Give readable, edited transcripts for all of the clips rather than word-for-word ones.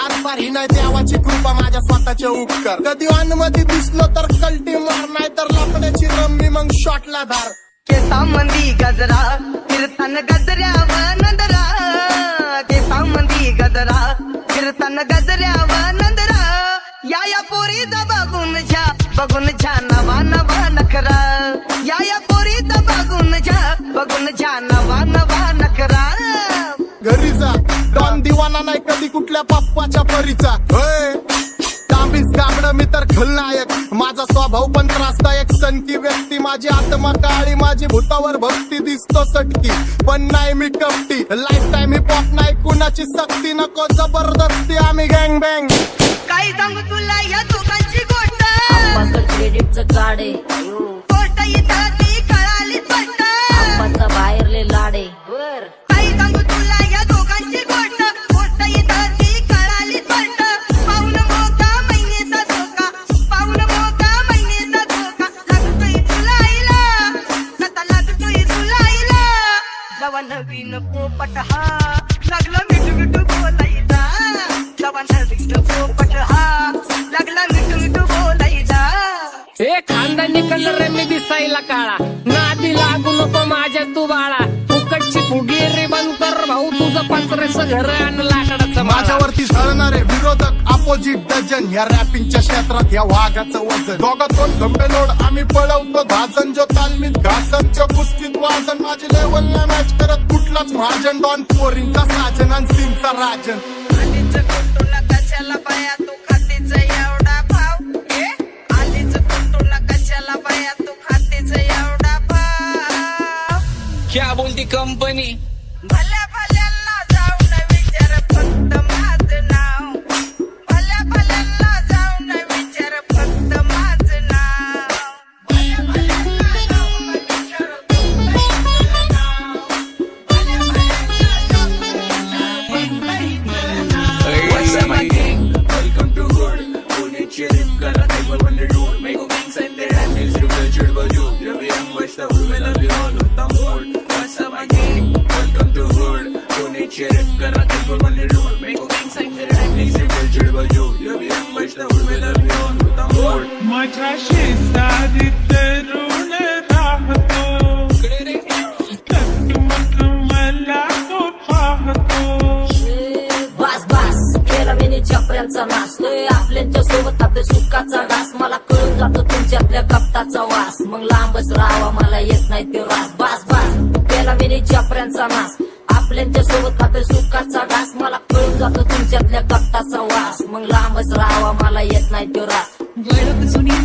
हार ही नाही देवाची कृपा माझ्या स्वतःचे उपकार. कधी ऑन मध्ये दिसलो तर कल्टी मार, नाही तर लपण्याची रम्मी मग शॉटला धार. केसांमंदी गजरा कीर्तन गजऱ्याव नंदरा, केसांमंदी गजरा कीर्तन गजऱ्याव नंदरा. या पोरीचा बघून छा नवा नवा नखरा. या पोरीचा बघून छा नवा नवा नखरा. घरी जा डॉन दिवाना नाही कधी कुठल्या पप्पाच्या परीचा. तांबीस गाबड मी तर खलनायक, माझा स्वभाव पण त्रासदायक. सनकी व्यक्ती माझी आत्मा काळी, माझी भूतावर भक्ती दिसतो सटकी, पण नाही मी कपटी. लाईफ टाइम हिप हॉप नाही कुणाची सक्ती, नको जबरदस्ती आम्ही गँग बँग. काय सांगू तुला या दोघांची गोष्ट, क्रेडिटचं काढे गोष्ट इथं ती कळाली स्पष्ट. आंबाचा बाहेरले लाडे काय सांगू तुला या दोघांची गोष्ट, गोष्ट इथं ती कळाली स्पष्ट. पाऊन मोका महिनेचा धोका, पाऊन मोका महिनेचा धोका. लागतोय तुलाईला, कथा लागतोय तुलाईला. जवा नवीन पोपट हा लागला मिठू मिठू बोलायचा. जवा नवीन पोपट हा लागला मिठू मिठू बोलायचा. हे खानदानी कलर मी दिसायला काळा, नादी लागू नको माझ्या तू बाळा. फुकटची फुगीरी बंद कर भाऊ, तुझं पत्र्याचं घर आणि लाकडाचं. माझ्यावरती झळणारे विरोधक अपोजिट डझन, या रॅपिंगच्या क्षेत्रात या वाघाचं वजन. दोघातून धंबे लोड आम्ही पळवतो धाजन, जो तालमीत घासनच्या कुस्तीत वाजन. माझी लेवल नाही मॅच करत कुठलाच महाजन, डॉन पोरींचा साजन आणि सिंगचा राजन. आलीच कुटुला कशाला बाया तू खातीच एवढा भाव. आलीच कुटुला कशाला बाया तू खातीच एवढा भाव. क्या बोलती कंपनी, भल्या भल्यांना जाऊन विचार फक्त माझं नाव. भल्या भल्यांना जाऊन विचार फक्त माझं नाव. भल्या भल्यांना जाऊन विचार फक्त माझं नाव. भल्या भल्यांना जाऊन विचार What's up, my gang? Welcome to Hood. Pune Cherry, Kara, Taiwan, Wonder Road. Make a gang send their hands, Richard Baju. Ravi, I'm West, the Hood, when I be all with the mood. What's up, my gang? Welcome to Hood. Pune Cherry, Kara, Taiwan, Wonder Road. Make a gang send their hands, Richard Baju. Ravi, I'm West, the Hood, when I be all with the mood. माझ्या शेजारी तरुण राहतो, मग मला तो पाहतो. बास बास केला मी चपऱ्यांचा नाश. आपल्यांच्या सोबत खाते सुखाचा घास, मला कळून जातो तुमच्यातल्या कपटाचा वास. मग लांबच राहावा मला येत नाही तो रास. बास बास केला मी चपऱ्यांचा नाश. आपल्यांच्या सोबत खाते सुखाचा घास, मला कळून जातो तुमच्यातल्या कपटाचा वास. मग लांबच राहावा मला येत नाही तो रास. वळख जुनी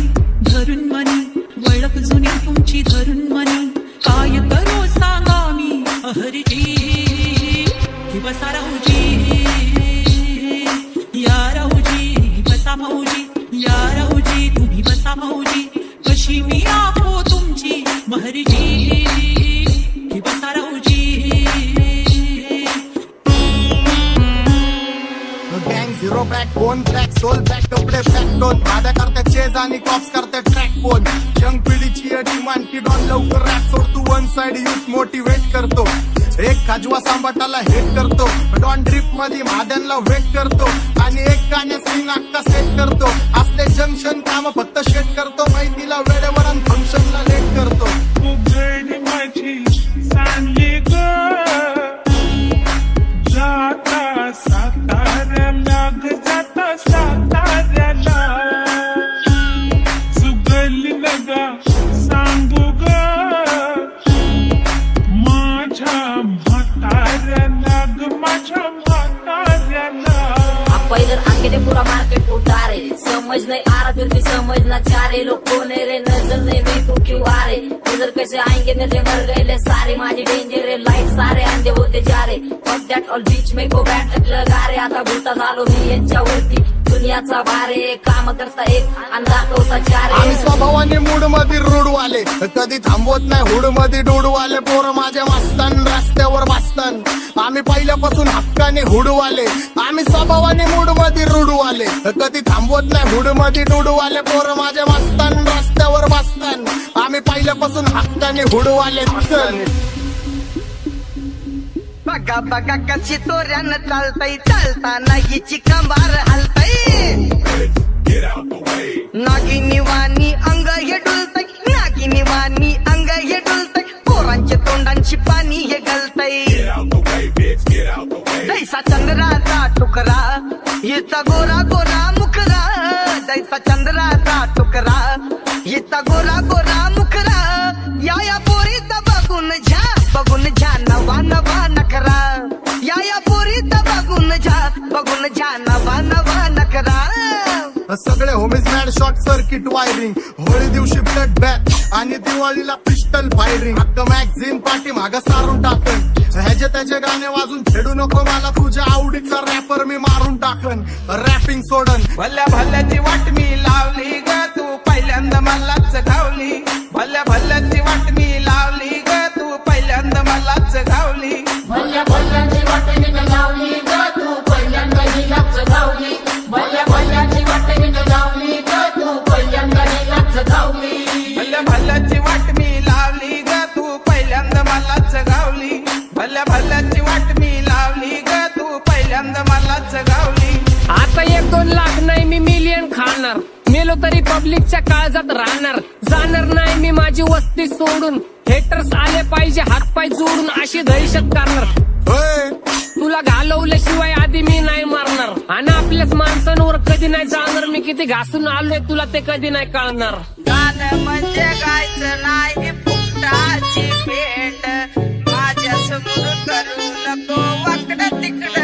धरून मनी, वळख जुनी तुमची धरून मनी. काय करो सांगा मी अहरजी, ही बसा राहूजी, या राहूजी बसा भाऊजी, या राहूजी तुम्ही बसा भाऊजी. कशी मी आहो तुमची महरजी, ही बसा राहूजी. गँग zero back bone track soul back कपडे बॅक टोन. भाड्या करते चेज आणि कॉप्स करते ट्रॅक फोन. यंग पिढीची डिमांड की डॉन लवकर रॅप सोड. तू वन साइड युथ मोटिवेट करतो, एक खाजवा सांबाटाला हेट करतो. डॉन ड्रिप मध्ये महाद्यांना वेट करतो, आणि एक गाण्यात सिंग अक्का सेट करतो. असले जंक्शन काम फक्त शेट करतो, माहितीला वेळेवर आणि फंक्शनला लेट करतो. उघड माझी सांगली ग, जाता साताऱ्याला ग, जाता साताऱ्याला. सुगली नगा सांगू ग, माझ्या म्हाताऱ्याला ग, माझ्या म्हाताऱ्याला. पहिलं आंखेने पुरा मार्केट उतारे, समझ नहीं आ रहा फिर भी समझना चाह रहे. लोग कौन है रे, नजर नहीं मेरे को क्यों आ रहे. नजर कैसे आएंगे, नजर मर गए सारे. माझी डेंजर है लाईट, सारे अंधे होते जा रे. फक दॅट ऑल बीच में को बॅट लगा रे. आता भूता झालो मी यांच्यावरती, दुनियाचा भारे. काम करता एक आणि दाखवता चार. आम्ही स्वभावाने मूड मध्ये रूडवाले, कधी थांबवत नाही हुड मध्ये डोडवाले. पोरं माझ्या वाचतान रस्त्यावर वाचतान, आम्ही पहिल्यापासून हक्काने हुडवाले. आम्ही स्वभावाने मूड मध्ये रूडवाले, कधी थांबवत नाही हुड मध्ये डोडवाले. पोरं माझ्या वाचतान रस्त्यावर वाचतान, आम्ही पहिल्यापासून हक्काने हुडवाले. चल बघा बघा कशी तोऱ्यानं चालतय चालताना हिची कंबार हलतय नागिनी वाणी अंग हे डुलतय नागिनी वाणी अंग हे डुलतय पोरांच्या तोंडांची पाणी हे गलतय जैसा चंद्राचा तुकरा हिचा गोरा गोरा मुखरा जैसा चंद्राचा तुकरा हिचा गोरा गोरा मुखरा या पोरीचा बघून झा नवा नवा नखरा या पोरीचा बघून झा नवा नवा नखरा सगळे homies mad short circuit wiring Holi दिवशी ब्लड बॅथ आणि दिवाळीला पिस्टल फायरिंग अख्खं मॅगझिन पाठी मागं सारून टाकन ह्याचे त्याचे गाणे वाजून छेडू नको मला तुझ्या आवडीचा रॅपर मी मारून टाकन रॅपिंग सोडन भल्या भल्याची वाट मी लावली ग तू पहिल्यांदा मलाच घावली भल्या भल्याची वाट मी लावली ग तू पहिल्यांदा मलाच घावली भल्या भल्याची वाट मी लावली ग तू पहिल्यांदा हिलाच गावली भल्या भल्याची वाट मी लावली ग तू पहिल्यांदा हिलाच गावली भल्या भल्याची वाट मी लावली ग तू पहिल्यांदा मलाच घावली भल्या भल्याची वाट मी लावली ग तू पहिल्यांदा मलाच घावली आता 1-2 लाख नाही मी मिलियन खाणार मेलो तरी पब्लिकच्या काळजात राहणार जाणार नाही मी माझी वस्ती सोडून हेटर्स आले पाहिजे हातपाय जोडून अशी दहशत करणार होय तुला घालवल्याशिवाय आधी मी नाही मारणार आणि आपल्याच माणसांवर कधी नाही जाणार मी किती घासून आलोय तुला ते कधी नाही कळणार गाणं म्हणजे गायचं नाही फुकटाची भेट माझ्या समोर करू नको वाकडं तिकडं